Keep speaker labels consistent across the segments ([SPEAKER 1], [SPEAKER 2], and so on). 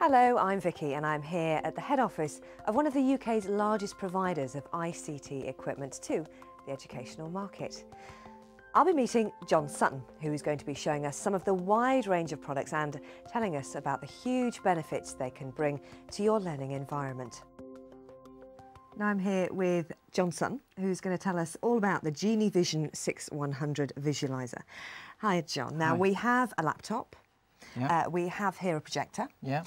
[SPEAKER 1] Hello, I'm Vicky and I'm here at the head office of one of the UK's largest providers of ICT equipment to the educational market. I'll be meeting John Sutton, who is going to be showing us some of the wide range of products and telling us about the huge benefits they can bring to your learning environment. Now I'm here with John Sutton, who's going to tell us all about the Genee Vision 6100 visualiser. Hi John. Now we have a laptop. Yeah. We have here a projector. Yeah.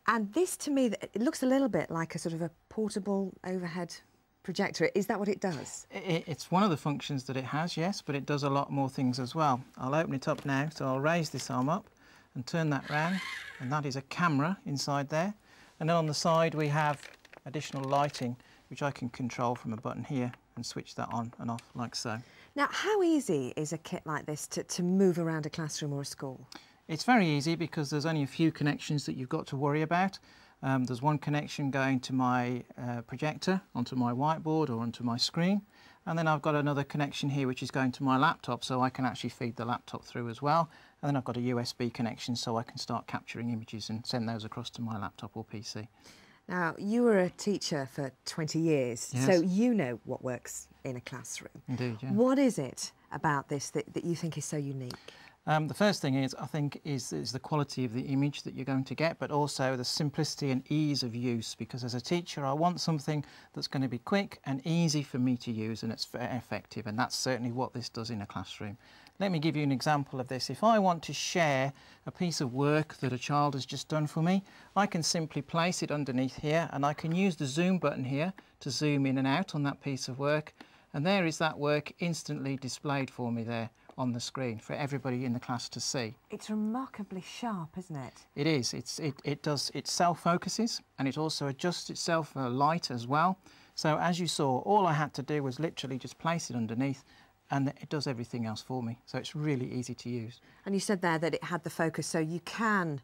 [SPEAKER 1] And this, to me, it looks a little bit like a sort of a portable overhead projector. Is that what it does?
[SPEAKER 2] It's one of the functions that it has, yes, but it does a lot more things as well. I'll open it up now, so I'll raise this arm up and turn that round, and that is a camera inside there. And then on the side we have additional lighting, which I can control from a button here and switch that on and off like so.
[SPEAKER 1] Now, how easy is a kit like this to move around a classroom or a school?
[SPEAKER 2] It's very easy because there's only a few connections that you've got to worry about. There's one connection going to my projector, onto my whiteboard or onto my screen. And then I've got another connection here which is going to my laptop, so I can actually feed the laptop through as well. And then I've got a USB connection so I can start capturing images and send those across to my laptop or PC.
[SPEAKER 1] Now, you were a teacher for 20 years, yes. So you know what works in a classroom.
[SPEAKER 2] Indeed, yeah.
[SPEAKER 1] What is it about this that you think is so unique?
[SPEAKER 2] The first thing is, I think, is the quality of the image that you're going to get, but also the simplicity and ease of use, because as a teacher I want something that's going to be quick and easy for me to use and it's effective, and that's certainly what this does in a classroom. Let me give you an example of this. If I want to share a piece of work that a child has just done for me, I can simply place it underneath here and I can use the zoom button here to zoom in and out on that piece of work, and there is that work instantly displayed for me there on the screen for everybody in the class to see.
[SPEAKER 1] It's remarkably sharp, isn't it?
[SPEAKER 2] It is. It self-focuses and it also adjusts itself for light as well. So as you saw, all I had to do was literally just place it underneath and it does everything else for me. So it's really easy to use. And
[SPEAKER 1] you said there that it had the focus, so you can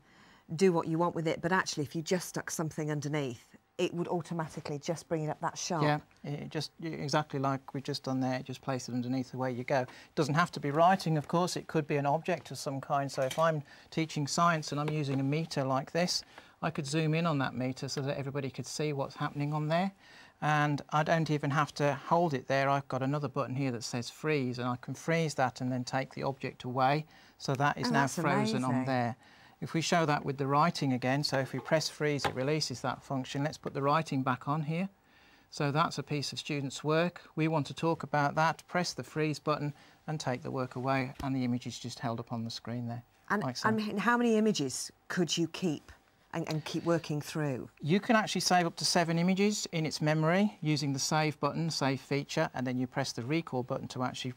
[SPEAKER 1] do what you want with it, but actually if you just stuck something underneath, it would automatically just bring it up that sharp.
[SPEAKER 2] Yeah, exactly like we've just done there, just place it underneath, away you go. It doesn't have to be writing, of course, it could be an object of some kind. So if I'm teaching science and I'm using a meter like this, I could zoom in on that meter so that everybody could see what's happening on there. And I don't even have to hold it there. I've got another button here that says freeze, and I can freeze that and then take the object away. So that is now frozen on there. If we show that with the writing again, so if we press freeze, it releases that function. Let's put the writing back on here. So that's a piece of students' work. We want to talk about that, press the freeze button and take the work away, and the image is just held up on the screen there.
[SPEAKER 1] And,
[SPEAKER 2] like so.
[SPEAKER 1] And how many images could you keep and keep working through?
[SPEAKER 2] You can actually save up to 7 images in its memory using the save button, save feature, and then you press the recall button to actually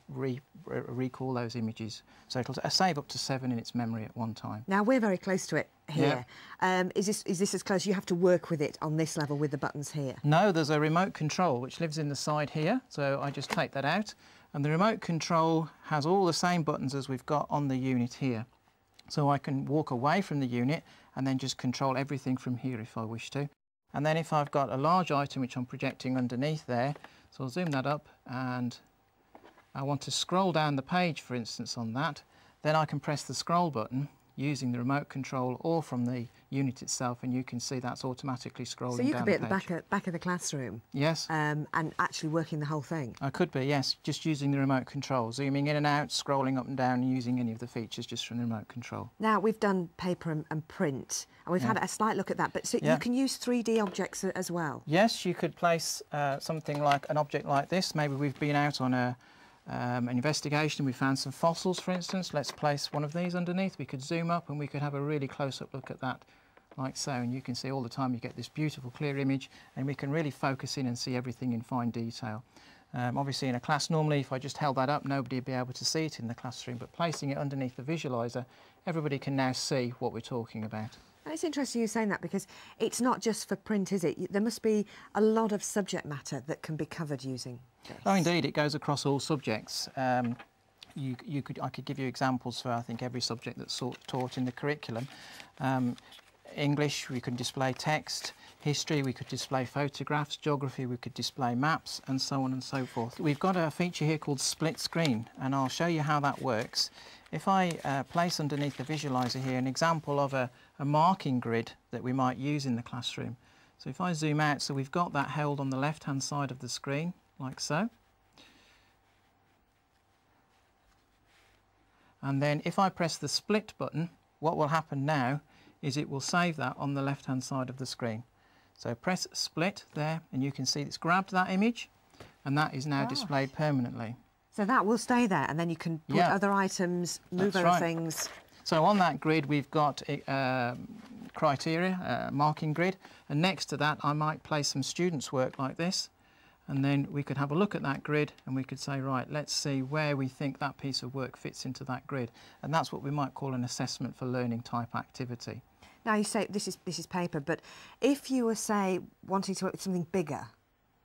[SPEAKER 2] recall those images. So it'll save up to 7 in its memory at one time.
[SPEAKER 1] Now we're very close to it here. Yeah. Is this as close? You have to work with it on this level with the buttons here?
[SPEAKER 2] No, there's a remote control which lives in the side here. So I just take that out, and the remote control has all the same buttons as we've got on the unit here. So I can walk away from the unit and then just control everything from here if I wish to. And then if I've got a large item which I'm projecting underneath there, so I'll zoom that up and I want to scroll down the page, for instance, on that, then I can press the scroll button using the remote control or from the unit itself, and you can see that's automatically scrolling down the page. So
[SPEAKER 1] you could be at the back of the classroom?
[SPEAKER 2] Yes.
[SPEAKER 1] And actually working the whole thing?
[SPEAKER 2] I could be, yes, just using the remote control, zooming in and out, scrolling up and down, and using any of the features just from the remote control.
[SPEAKER 1] Now, we've done paper and print, and we've had a slight look at that, but so you can use 3D objects as well?
[SPEAKER 2] Yes, you could place something like an object like this. Maybe we've been out on an investigation, we found some fossils, for instance. Let's place one of these underneath. We could zoom up and we could have a really close-up look at that, like so, and you can see all the time you get this beautiful clear image, and we can really focus in and see everything in fine detail. Obviously in a class normally, if I just held that up, nobody would be able to see it in the classroom, but placing it underneath the visualiser, everybody can now see what we're talking about.
[SPEAKER 1] And it's interesting you saying that, because it's not just for print, is it? There must be a lot of subject matter that can be covered using this.
[SPEAKER 2] Oh, indeed, it goes across all subjects. I could give you examples for, I think, every subject that's taught in the curriculum. English, we can display text. history, we could display photographs, geography, we could display maps, and so on and so forth. We've got a feature here called split screen, and I'll show you how that works. If I place underneath the visualizer here an example of a marking grid that we might use in the classroom. So if I zoom out, so we've got that held on the left-hand side of the screen, like so. And then if I press the split button, what will happen now is it will save that on the left-hand side of the screen. So press split there, and you can see it's grabbed that image, and that is now displayed permanently.
[SPEAKER 1] So that will stay there, and then you can put other items, move other things.
[SPEAKER 2] So on that grid we've got criteria, marking grid, and next to that I might place some students' work like this, and then we could have a look at that grid and we could say, right, let's see where we think that piece of work fits into that grid, and that's what we might call an assessment for learning type activity.
[SPEAKER 1] Now you say this is paper, but if you were, say, wanting to work with something bigger,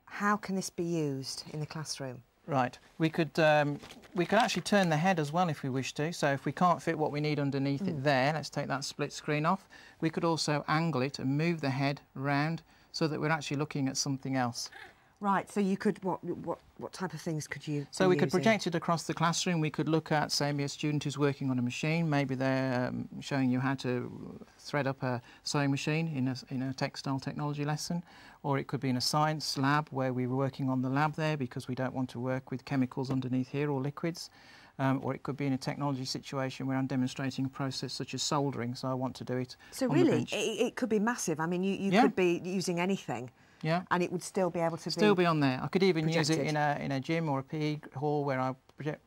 [SPEAKER 1] how can this be used in the classroom?
[SPEAKER 2] Right, we could actually turn the head as well if we wish to. So if we can't fit what we need underneath it there, let's take that split screen off. We could also angle it and move the head round so that we're actually looking at something else.
[SPEAKER 1] Right, so you could, what type of things could you
[SPEAKER 2] So we could project it across the classroom. We could look at, say, a student who's working on a machine. Maybe they're showing you how to thread up a sewing machine in a textile technology lesson. Or it could be in a science lab where we were working on the lab there because we don't want to work with chemicals underneath here or liquids. Or it could be in a technology situation where I'm demonstrating a process such as soldering, so I want to do it
[SPEAKER 1] So
[SPEAKER 2] on
[SPEAKER 1] really,
[SPEAKER 2] the bench.
[SPEAKER 1] it could be massive. I mean, you could be using anything.
[SPEAKER 2] Yeah.
[SPEAKER 1] And it would still be able to
[SPEAKER 2] still be on there. I could even
[SPEAKER 1] projected.
[SPEAKER 2] use it in a gym or a PE hall where I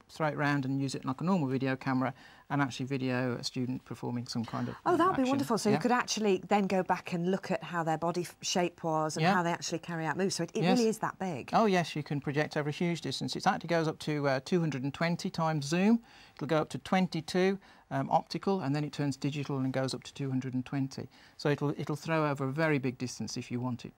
[SPEAKER 2] throw it around and use it like a normal video camera and actually video a student performing some kind of
[SPEAKER 1] that would be
[SPEAKER 2] action.
[SPEAKER 1] wonderful. So you could actually then go back and look at how their body shape was and how they actually carry out moves. So it really is that big.
[SPEAKER 2] Oh yes, you can project over a huge distance. It actually goes up to 220 times zoom. It'll go up to 22 optical, and then it turns digital and goes up to 220. So it'll throw over a very big distance if you want it